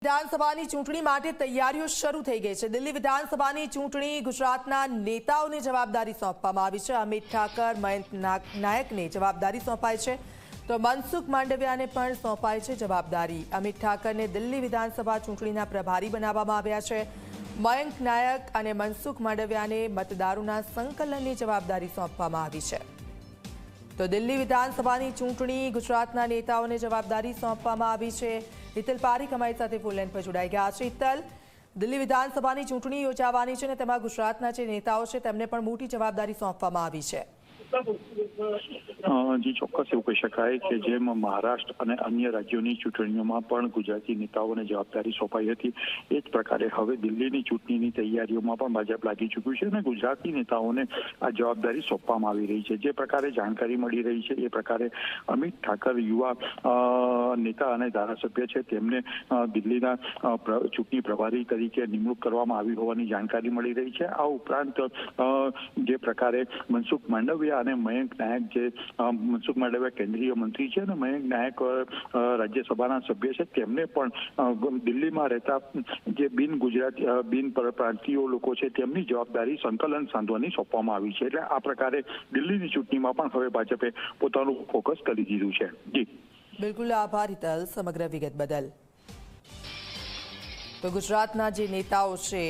વિધાનસભાની ચૂંટણી માટે તૈયારીઓ શરૂ થઈ ગઈ છે। દિલ્હી વિધાનસભાની ચૂંટણી ગુજરાતના નેતાઓને જવાબદારી સોંપવામાં આવી છે। અમિત ઠાકર, મયંક નાયકને જવાબદારી સોંપાઈ છે તો મનસુખ માંડવિયાને પણ સોંપાઈ છે જવાબદારી। અમિત ઠાકરને દિલ્હી વિધાનસભા ચૂંટણીના પ્રભારી બનાવવામાં આવ્યા છે। મયંક નાયક અને મનસુખ માંડવિયાને મતદારોના સંકલનની જવાબદારી સોંપવામાં આવી છે। તો દિલ્હી વિધાનસભાની ચૂંટણી ગુજરાતના નેતાઓને જવાબદારી સોંપવામાં આવી છે। હિતલ પારીખ અમારી સાથે ફોન લાઈન પર જોડાઈ ગયા છે। હિતલ, દિલ્હી વિધાનસભાની ચૂંટણી યોજાવાની છે અને તેમાં ગુજરાતના જે નેતાઓ છે તેમને પણ મોટી જવાબદારી સોંપવામાં આવી છે। જી ચોક્કસ એવું કહી શકાય કે જેમ મહારાષ્ટ્ર અને અન્ય રાજ્યોની ચૂંટણીઓમાં પણ ગુજરાતી નેતાઓને જવાબદારી સોંપાઈ હતી, એ જ પ્રકારે હવે દિલ્હીની ચૂંટણીની તૈયારીઓમાં પણ ભાજપ લાગી ચૂક્યું છે અને ગુજરાતી નેતાઓને આ જવાબદારી સોંપવામાં આવી રહી છે। જે પ્રકારે જાણકારી મળી રહી છે એ પ્રકારે અમિત ઠાકર યુવા નેતા અને ધારાસભ્ય છે, તેમને દિલ્હીના ચૂંટણી પ્રભારી તરીકે નિમણૂક કરવામાં આવી હોવાની જાણકારી મળી રહી છે। આ ઉપરાંત જે પ્રકારે મનસુખ માંડવિયા અને મયંક નાયક, જે મનસુખ માંડવિયા કેન્દ્રીય મંત્રી છે અને મયંક નાયક રાજ્યસભાના સભ્ય છે, તેમને પણ દિલ્હીમાં રહેતા જે બિન પ્રાંતીય લોકો છે તેમની જવાબદારી સંકલન સાંધવાની સોંપવામાં આવી છે। એટલે આ પ્રકારે દિલ્હીની ચૂંટણીમાં પણ હવે ભાજપે પોતાનું ફોકસ કરી દીધું છે। જી બિલકુલ, આભાર હિતલ સમગ્ર વિગત બદલ। તો ગુજરાતના જે નેતાઓ છે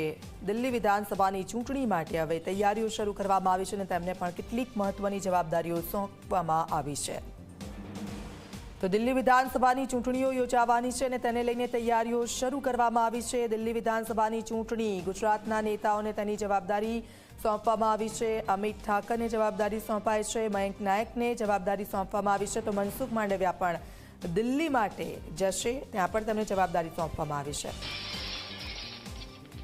દિલ્હી વિધાનસભાની ચૂંટણી માટે હવે તૈયારીઓ શરૂ કરવામાં આવી છે અને તેમને પણ કેટલીક મહત્વની જવાબદારીઓ સોંપવામાં આવી છે। તો દિલ્હી વિધાનસભાની ચૂંટણીઓ યોજાવાની છે અને તેને લઈને તૈયારીઓ શરૂ કરવામાં આવી છે। દિલ્હી વિધાનસભાની ચૂંટણી ગુજરાતના નેતાઓને તેની જવાબદારી સોંપવામાં આવી છે। અમિત ઠાકરને જવાબદારી સોંપાઈ છે, મયંક નાયકને જવાબદારી સોંપવામાં આવી છે, તો મનસુખ માંડવિયા પણ દિલ્હી માટે જશે, ત્યાં પણ તેમને જવાબદારી સોંપવામાં આવી છે।